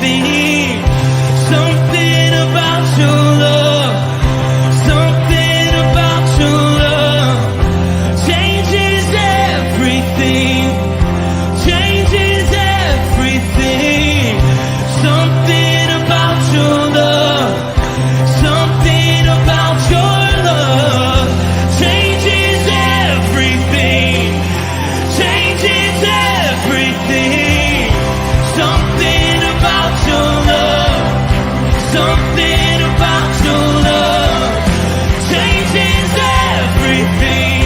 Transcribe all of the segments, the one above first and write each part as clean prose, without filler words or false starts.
everything. Something about your love. Something about your love changes everything. Changes everything. Something about your love. Something about your love changes everything. Changes everything. Something about your love. Something about your love changes everything.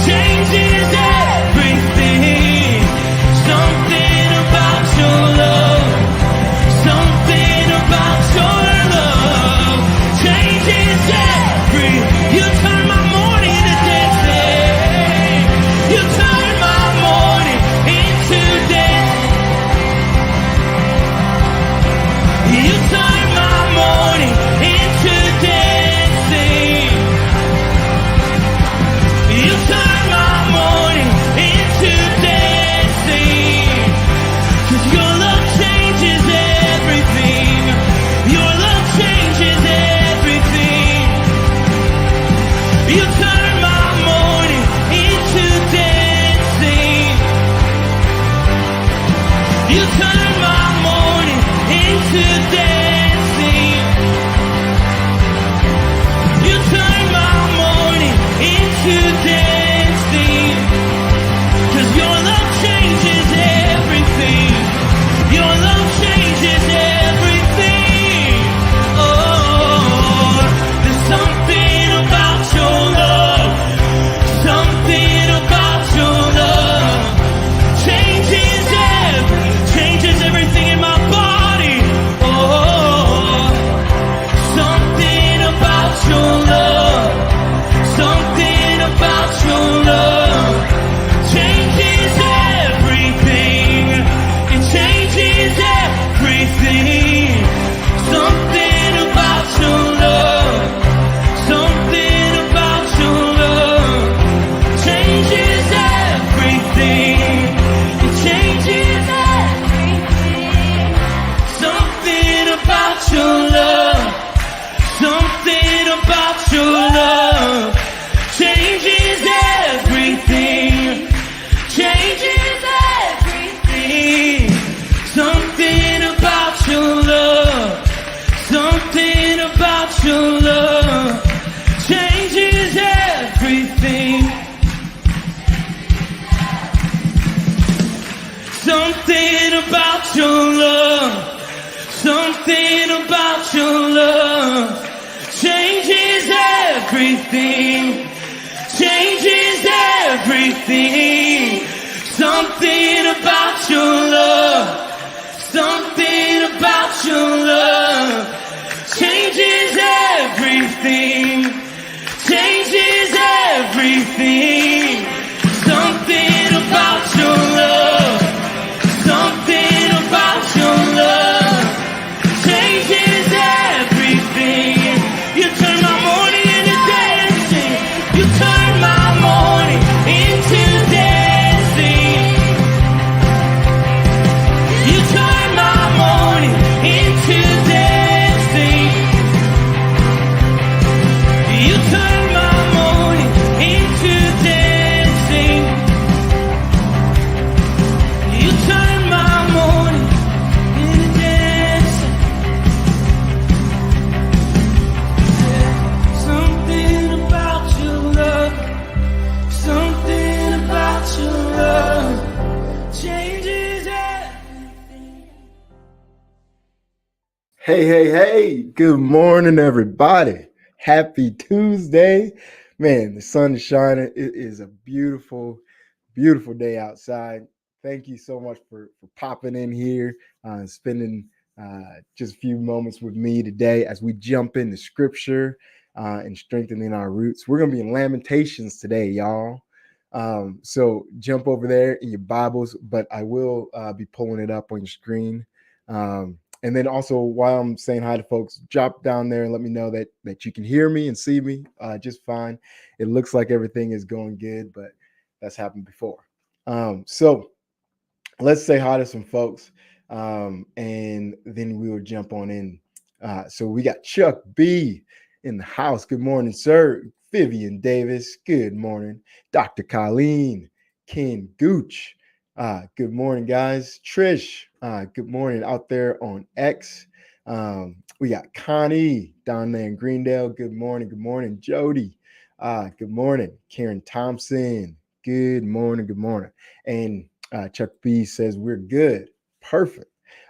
Changes everything. Something about your love. Something about your love changes everything. You turn my morning into dancing. You turn my morning into dancing. You turn my morning into dancing. You turn my morning into dancing. 'Cause your love changes everything. Your love changes everything. You turn my morning into dancing. You turn my morning into dancing. You turn my morning into dancing. 'Cause your love changes everything. Your love changes everything. Oh, there's something about your love. Something about your love changes everything in my body. Oh, something about your love. Something about your love changes everything. It changes everything. Something about your love. Something about your love changes everything. It changes everything. Something about your love. Something about your love changes everything. Changes everything. Something about your love. Something about your love changes everything. Something about your love. Something about your love changes everything. Changes everything. Something about your love. Something about your love changes everything. Changes everything. Something about your love. Something about your love changes everything. You turn my morning into dancing. You turn my morning into dancing. You turn my morning into dancing. You turn my morning into dancing. You turn my morning into dancing. Something about your love. Something about your love changes everything. Hey, good morning, everybody. Happy Tuesday. Man, the sun is shining. It is a beautiful, beautiful day outside. Thank you so much for popping in here and spending just a few moments with me today as we jump into scripture and strengthening our roots. We're going to be in Lamentations today, y'all. So jump over there in your Bibles, but I will be pulling it up on your screen. And then also, while I'm saying hi to folks, drop down there and let me know that you can hear me and see me just fine. It looks like everything is going good, but that's happened before. So let's say hi to some folks. and then we will jump on in. So we got Chuck B in the house. Good morning, sir. Vivian Davis. Good morning. Dr. Colleen. Ken Gooch. Good morning, guys. Trish. Good morning out there on X. We got Connie down there in Greendale. Good morning. Good morning. Jody. Good morning. Karen Thompson. Good morning. Good morning. And Chuck B says we're good. Perfect.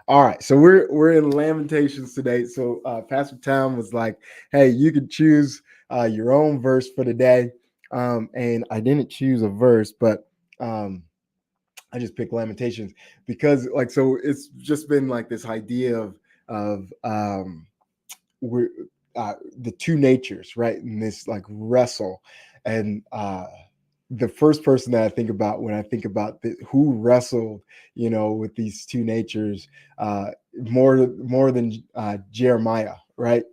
All right, so we're in Lamentations today. So Pastor Tom was like, "Hey, you could choose your own verse for the day," and I didn't choose a verse, but um, I just picked Lamentations because, like, so it's just been like this idea of we're the two natures, right? And this like wrestle, and the first person that I think about when I think about who wrestled, with these two natures, more than Jeremiah, right?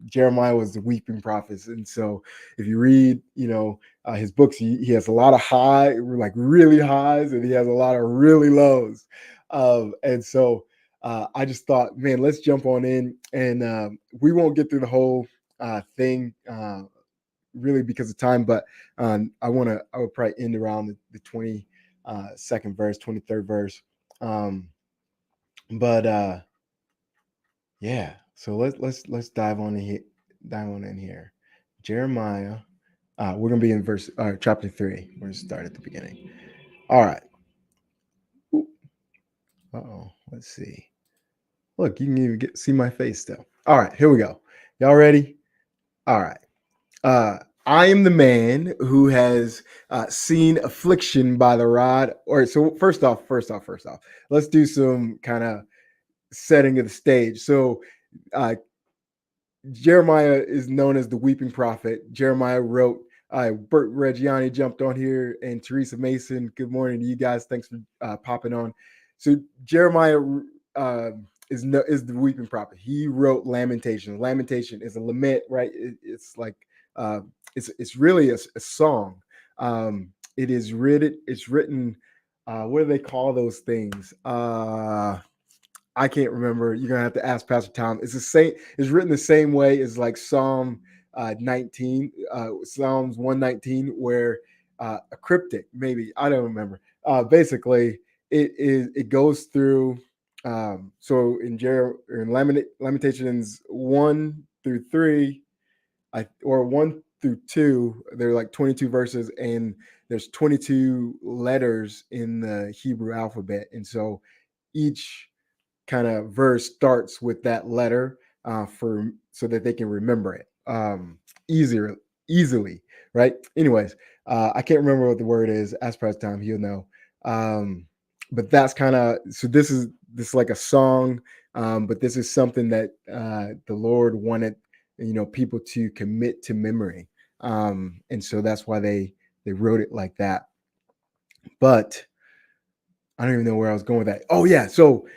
Jeremiah was the weeping prophet, and so if you read, his books, he has a lot of high, like really highs, and he has a lot of really lows, and so I just thought, man, let's jump on in, and we won't get through the whole thing really because of time, but I would probably end around the 22nd verse, 23rd verse. Um, but yeah, so let's dive on in here. Jeremiah, we're gonna be in chapter 3. We're gonna start at the beginning. All right. Uh-oh, let's see. Look, you can even see my face still. All right, here we go. Y'all ready? All right. Uh, I am the man who has seen affliction by the rod. Or so first off, let's do some kind of setting of the stage. So uh, Jeremiah is known as the weeping prophet. Jeremiah wrote. Bert Reggiani jumped on here, and Teresa Mason. Good morning to you guys. Thanks for popping on. So Jeremiah uh, is the weeping prophet. He wrote Lamentations. Lamentation is a lament, right? It's like uh, it's really a song. It is written. It's written. What do they call those things? I can't remember. You're gonna have to ask Pastor Tom. It's the same. It's written the same way as like Psalm 19, Psalms 119, where a cryptic, maybe I don't remember. Basically, it goes through. So in Lamentations 1 through 3, or 1 through 2, they're like 22 verses, and there's 22 letters in the Hebrew alphabet, and so each kind of verse starts with that letter for so that they can remember it easier easily, right? Anyways, I can't remember what the word is. Ask Pastor Tom, he'll know. But that's kind of so. This is like a song, but this is something that the Lord wanted, people to commit to memory, and so that's why they wrote it like that. But I don't even know where I was going with that. Oh yeah, so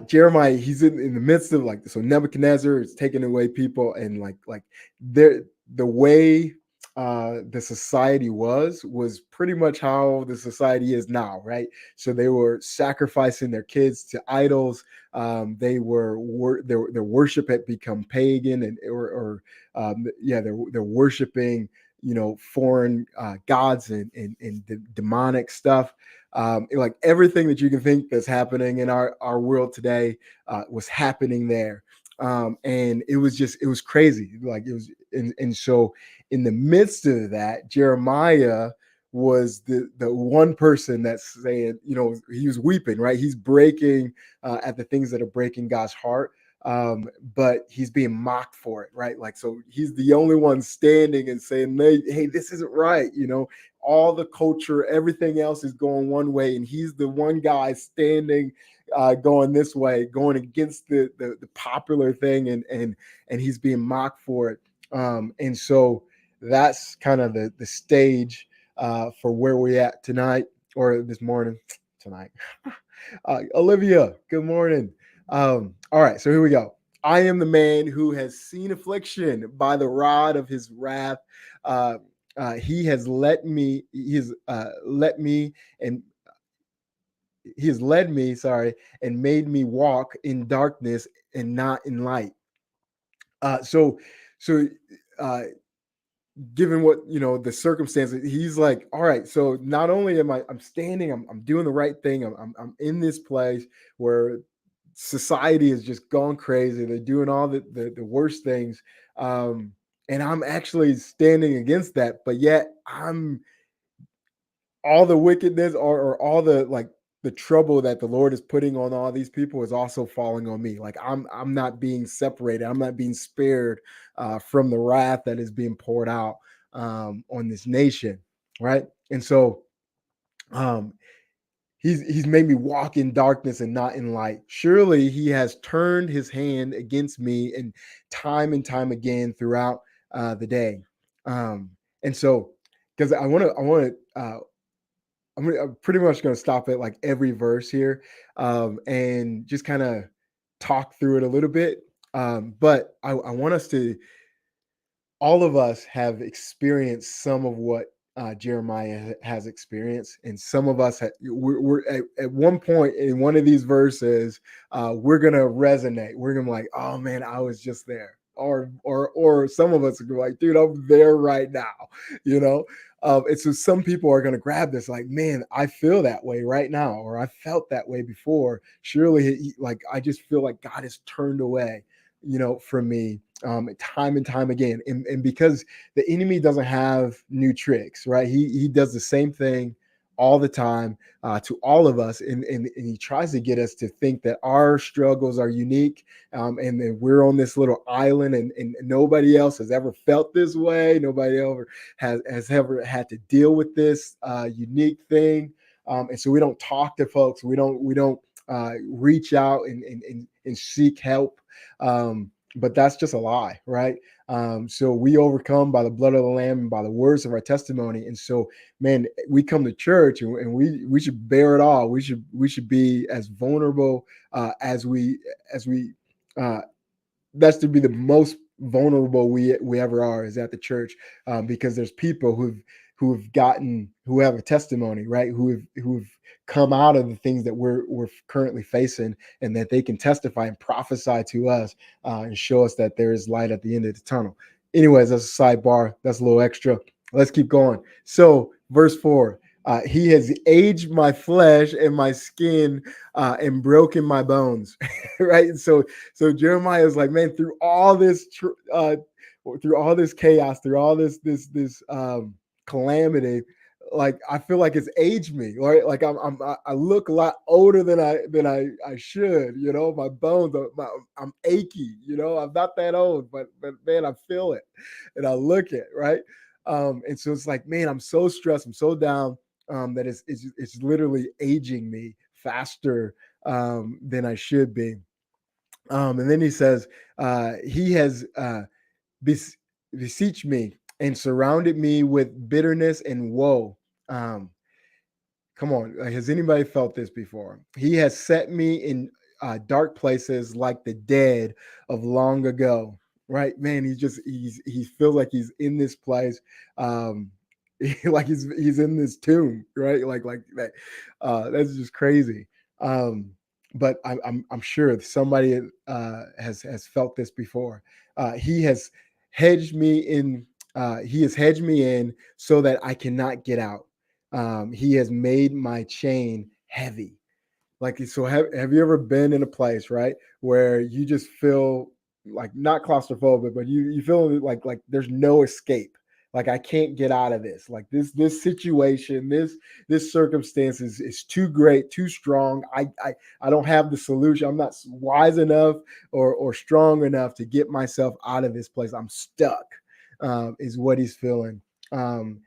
Jeremiah, he's in the midst of like, so Nebuchadnezzar is taking away people, and like the way the society was pretty much how the society is now, right? So they were sacrificing their kids to idols. Their worship had become pagan, and or yeah, they're worshiping, foreign gods and demonic stuff. Like everything that you can think that's happening in our world today was happening there. And it was crazy. Like it was, and so in the midst of that, Jeremiah was the one person that's saying, he was weeping, right? He's breaking at the things that are breaking God's heart. But he's being mocked for it, right? Like, so he's the only one standing and saying, hey, this isn't right, all the culture, everything else is going one way, and he's the one guy standing, going this way, going against the popular thing, and he's being mocked for it. And so that's kind of the stage for where we're at tonight, or this morning, tonight. Olivia, good morning. All right, so here we go. I am the man who has seen affliction by the rod of his wrath. He has let me and he has led me, sorry, and made me walk in darkness and not in light. So, given what the circumstances, he's like, all right, so not only I'm standing, I'm doing the right thing, I'm in this place where society is just gone crazy, they're doing all the worst things, um and I'm actually standing against that, but yet I'm all the wickedness, or all the, like, the trouble that the Lord is putting on all these people is also falling on me. Like, I'm not being separated. I'm not being spared from the wrath that is being poured out on this nation, right? And so, um, he's made me walk in darkness and not in light. Surely he has turned his hand against me, and time again throughout the day. Um, and so, because I'm pretty much going to stop at like every verse here, and just kind of talk through it a little bit. But I want us to, all of us have experienced some of what Jeremiah has experienced, and some of us we're at one point in one of these verses, we're gonna resonate. We're gonna be like, oh man, I was just there, or some of us are gonna be like, dude, I'm there right now, you know. And so some people are gonna grab this, like, man, I feel that way right now, or I felt that way before. Surely, like, I just feel like God has turned away, from me, time and time again. And because the enemy doesn't have new tricks, right? He does the same thing all the time, to all of us, and he tries to get us to think that our struggles are unique, and that we're on this little island, and nobody else has ever felt this way. Nobody ever has ever had to deal with this unique thing, and so we don't talk to folks. We don't reach out and seek help. But that's just a lie, right? So we overcome by the blood of the Lamb and by the words of our testimony. And so, man, we come to church, and we should bear it all. We should be as vulnerable as we uh, that's to be the most vulnerable we ever are, is at the church, because there's people who have a testimony, right? Who've come out of the things that we're currently facing, and that they can testify and prophesy to us, and show us that there is light at the end of the tunnel. Anyways, that's a sidebar. That's a little extra. Let's keep going. So, verse 4. He has aged my flesh and my skin, and broken my bones. Right. And so Jeremiah is like, man, through all this chaos, through all this calamity, like, I feel like it's aged me, right? Like, I look a lot older than I should. My bones, I'm achy. I'm not that old, but man, I feel it, and I look it, right. And so it's like, man, I'm so stressed, I'm so down, that it's literally aging me faster than I should be. And then he says, he has bes- beseeched me and surrounded me with bitterness and woe. Um, Come on, has anybody felt this before? He has set me in dark places like the dead of long ago. Right, man. He feels like he's in this place, um, like he's in this tomb, right? Like that. That's just crazy. Um, but I'm sure somebody has felt this before. He has hedged me in. He has hedged me in so that I cannot get out. He has made my chain heavy. Like, so have you ever been in a place, right, where you just feel like, not claustrophobic, but you feel like there's no escape. Like, I can't get out of this. Like, this situation, this circumstance is too great, too strong. I don't have the solution. I'm not wise enough or strong enough to get myself out of this place. I'm stuck. Is what he's feeling. And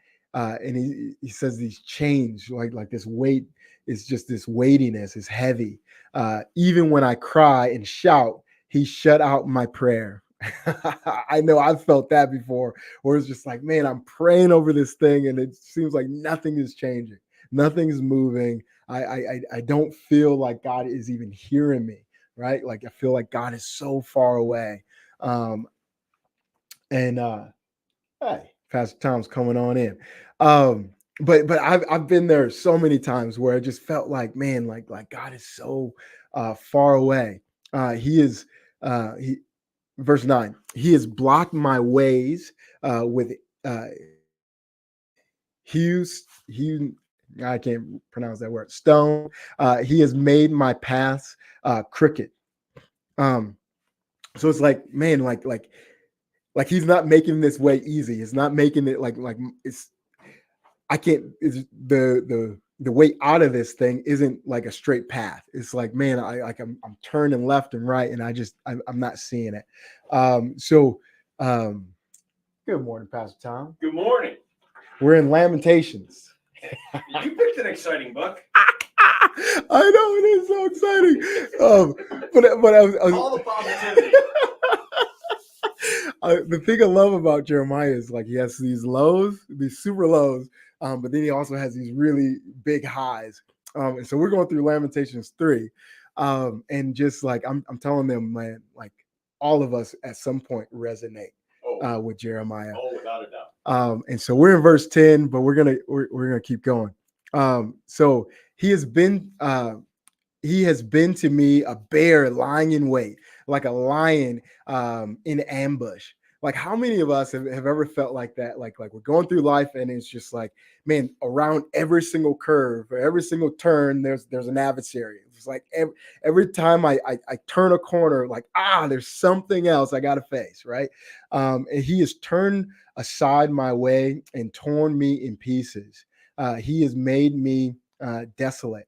he says these chains, like this weight, is just this weightiness is heavy. Even when I cry and shout, he shut out my prayer. I know I've felt that before, where it's just like, man, I'm praying over this thing, and it seems like nothing is changing, nothing's moving. I don't feel like God is even hearing me, right? Like, I feel like God is so far away. And Hey, Pastor Tom's coming on in. Um, but I've been there so many times where I just felt like, man, like God is so far away. He is he verse 9. He has blocked my ways with uh Hughes. I can't pronounce that word. Stone. He has made my paths crooked. Um, so it's like, man, like he's not making this way easy. It's not making it like it's I can't. It's the way out of this thing isn't like a straight path. It's like, man, I'm turning left and right, and I'm not seeing it. So um, good morning, Pastor Tom. Good morning. We're in Lamentations. You picked an exciting book. I know it is so exciting. But I was All the positivity. the thing I love about Jeremiah is like he has these lows, these super lows, but then he also has these really big highs. And so we're going through Lamentations 3, and just like I'm telling them, man, like all of us at some point resonate with Jeremiah. Oh, without a doubt. And so we're in verse 10, but we're gonna keep going. So he has been to me a bear lying in wait, like a lion in ambush. Like how many of us have ever felt like that? Like we're going through life and it's just like, man, around every single curve or every single turn, there's an adversary. It's like every time I turn a corner, like, there's something else I got to face, right? And he has turned aside my way and torn me in pieces. He has made me desolate.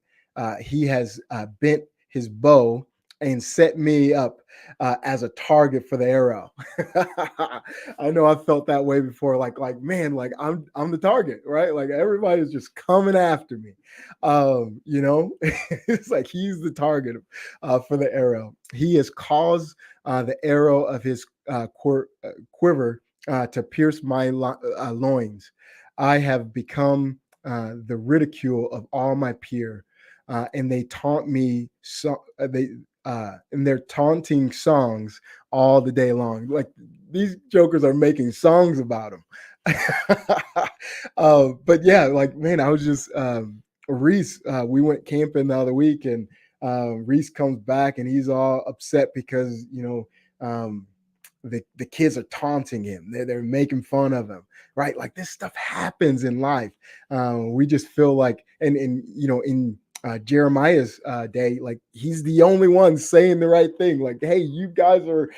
He has bent his bow and set me up as a target for the arrow. I know I felt that way before. Like man, like I'm the target, right? Like everybody's just coming after me. It's like he's the target for the arrow. He has caused the arrow of his quiver to pierce my loins. I have become the ridicule of all my peer. And they taunt me and they're taunting songs all the day long. Like these jokers are making songs about him. But yeah, like man, I was just Reese. We went camping the other week, and Reese comes back and he's all upset because the kids are taunting him. They're making fun of him, right? Like this stuff happens in life. We just feel like, and in Jeremiah's day, like he's the only one saying the right thing. Like, hey, you guys are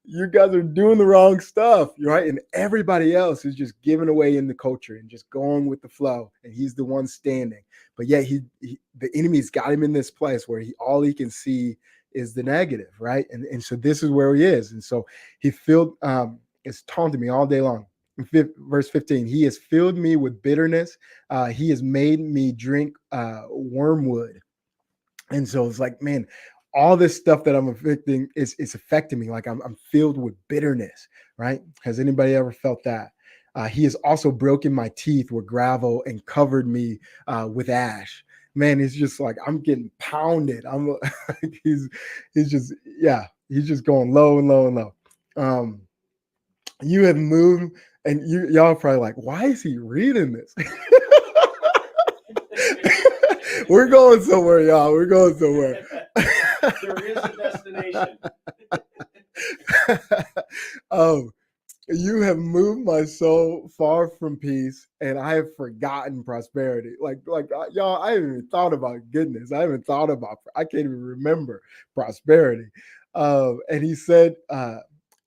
doing the wrong stuff, right? And everybody else is just giving away in the culture and just going with the flow, and he's the one standing. But yet the enemy's got him in this place where all he can see is the negative, right? And so this is where he is, and so he filled it's taunting me all day long. Verse 15, he has filled me with bitterness. He has made me drink wormwood. And so it's like, man, all this stuff that I'm affecting is affecting me. Like I'm filled with bitterness, right? Has anybody ever felt that? He has also broken my teeth with gravel and covered me with ash. Man, it's just like I'm getting pounded. I'm he's he's just going low and low and low. You have moved, and y'all are probably like, why is he reading this? We're going somewhere, y'all. We're going somewhere. There is a destination. You have moved my soul far from peace, and I have forgotten prosperity. Like y'all, I haven't even thought about goodness. I can't even remember prosperity. And he said,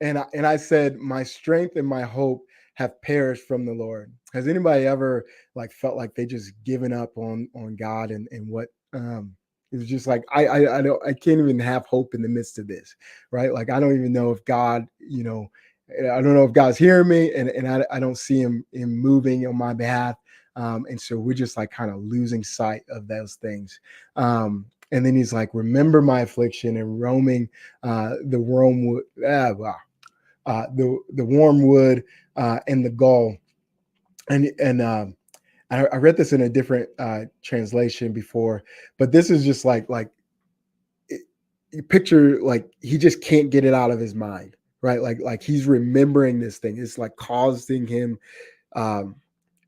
and I said, my strength and my hope have perished from the Lord. Has anybody ever like felt like they just given up on God and what it was just like I can't even have hope in the midst of this, right? Like I don't even know if God, I don't know if God's hearing me, and I don't see him moving on my behalf. And so we're just like kind of losing sight of those things. And then he's like, remember my affliction and roaming the wormwood, the wormwood and the gall. And I read this in a different translation before, but this is just like you picture like he just can't get it out of his mind, right? Like he's remembering this thing. It's like causing him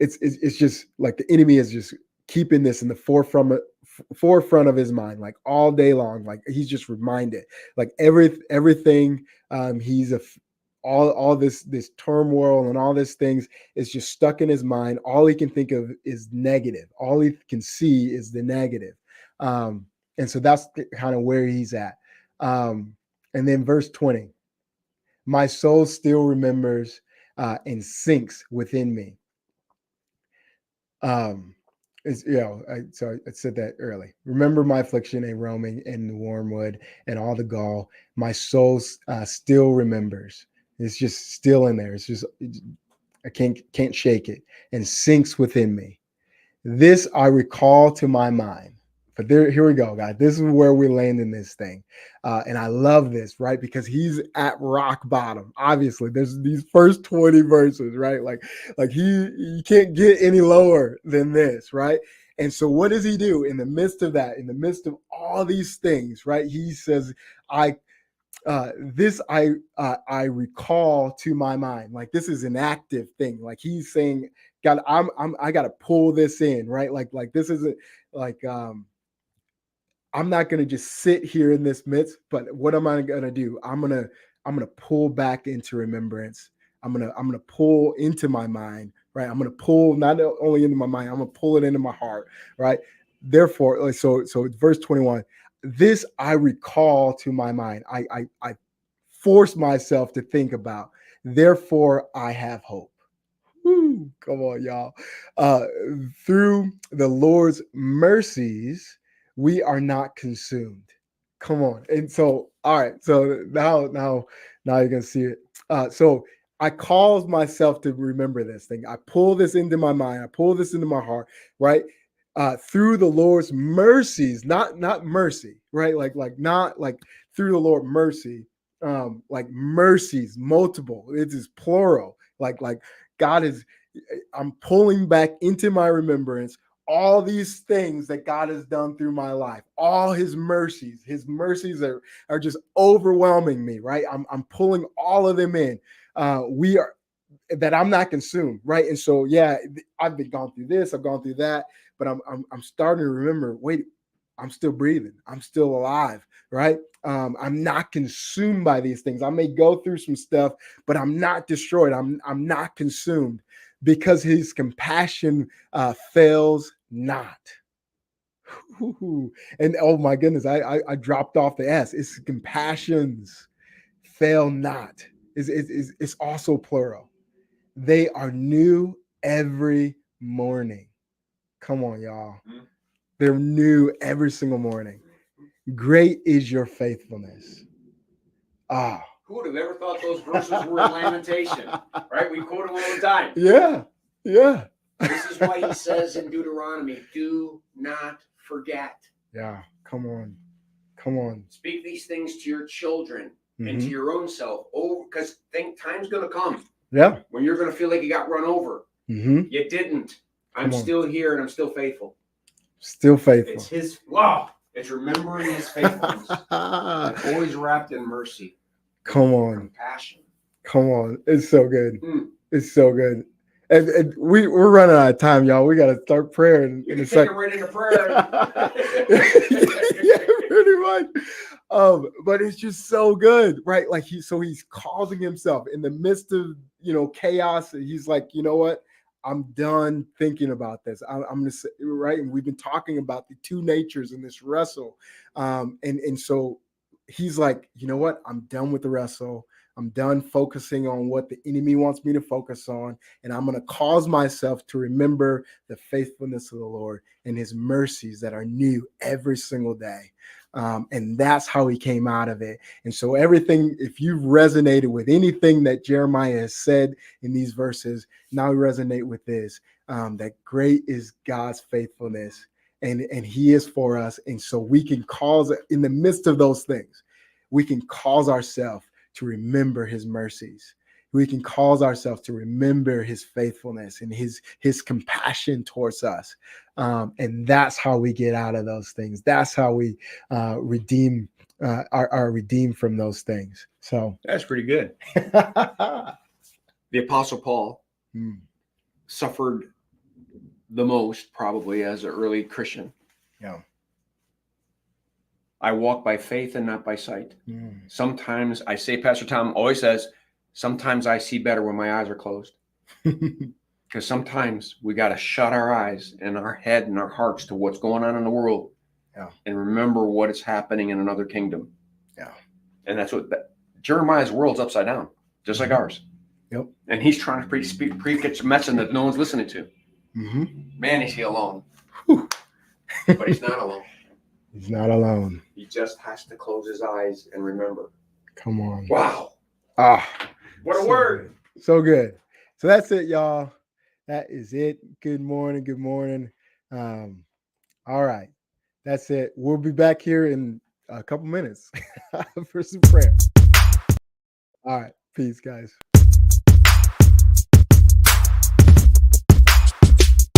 it's just like the enemy is just keeping this in the forefront of his mind, like all day long. Like he's just reminded, like everything he's all this turmoil and all these things is just stuck in his mind. All he can think of is negative. All he can see is the negative. And so that's kind of where he's at. And then verse 20, my soul still remembers and sinks within me. It's, I said that early. Remember my affliction and roaming in the wormwood and all the gall. My soul still remembers. It's just still in there. It's just I can't shake it, and sinks within me. This I recall to my mind. But here we go, guys. This is where we're landing this thing. And I love this, right? Because he's at rock bottom. Obviously, there's these first 20 verses, right? Like he can't get any lower than this, right? And so what does he do in the midst of that, in the midst of all these things, right? He says, I recall to my mind. Like this is an active thing. Like he's saying, God, I gotta pull this in, right? Like this isn't like I'm not gonna just sit here in this midst, but what am I gonna do? I'm gonna pull back into remembrance. I'm gonna pull into my mind, right? I'm gonna pull not only into my mind, I'm gonna pull it into my heart, right? Therefore, so verse 21, this I recall to my mind. I force myself to think about. Therefore, I have hope. Woo, come on, y'all. Through the Lord's mercies, we are not consumed. Come on. And so, all right. So now you're gonna see it. So I cause myself to remember this thing. I pull this into my mind. I pull this into my heart, right? Through the Lord's mercies, not mercy, right? Like not like through the Lord mercy, like mercies, multiple. It is plural. Like God is. I'm pulling back into my remembrance all these things that God has done through my life, all his mercies are just overwhelming me, right? I'm pulling all of them in. We are that I'm not consumed, right? And so, yeah, I've been gone through this, I've gone through that, but I'm starting to remember, wait, I'm still breathing, I'm still alive, right? I'm not consumed by these things. I may go through some stuff, but I'm not destroyed. I'm not consumed because his compassion fails not. And oh my goodness, I dropped off the S. It's compassions fail not. It's also plural. They are new every morning. Come on, y'all. They're new every single morning. Great is your faithfulness. Ah. Who would have ever thought those verses were in Lamentation? Right? We quote them all the time. Yeah. This is why he says in Deuteronomy, do not forget. Yeah. Come on. Speak these things to your children and to your own self. Oh, because time's going to come. Yeah. When you're going to feel like you got run over. Mm-hmm. You didn't. I'm still here and I'm still faithful. Still faithful. It's his, wow. It's remembering his faithfulness. It's always wrapped in mercy. Come on. Compassion. Come on. It's so good. It's so good. And we're running out of time, y'all. We got to start prayer in a second. Right into prayer. Yeah, pretty much. But it's just so good, right? Like he's causing himself in the midst of chaos. He's like, you know what? I'm done thinking about this. I'm gonna say, right. And we've been talking about the two natures in this wrestle, and so he's like, you know what? I'm done with the wrestle. I'm done focusing on what the enemy wants me to focus on. And I'm going to cause myself to remember the faithfulness of the Lord and his mercies that are new every single day. And that's how he came out of it. And so everything, if you've resonated with anything that Jeremiah has said in these verses, now we resonate with this, that great is God's faithfulness and he is for us. And so we can cause, in the midst of those things, we can cause ourselves to remember his mercies. We can cause ourselves to remember his faithfulness and his compassion towards us. And that's how we get out of those things. That's how we redeem are redeemed from those things. So that's pretty good. The Apostle Paul suffered the most probably as an early Christian. Yeah. I walk by faith and not by sight. Mm. Sometimes I say, Pastor Tom always says, sometimes I see better when my eyes are closed. Because sometimes we got to shut our eyes and our head and our hearts to what's going on in the world. Yeah. And remember what is happening in another kingdom. Yeah. And that's what Jeremiah's world's upside down, just like ours. Yep. And he's trying to preach a message that no one's listening to. Mm-hmm. Man, is he alone. Whew. But he's not alone. He's not alone. He just has to close his eyes and remember. Come on. Wow. Ah, What a so word. good. So good. So that's it, y'all. That is it. Good morning. Good morning. All right. That's it. We'll be back here in a couple minutes for some prayer. All right. Peace, guys.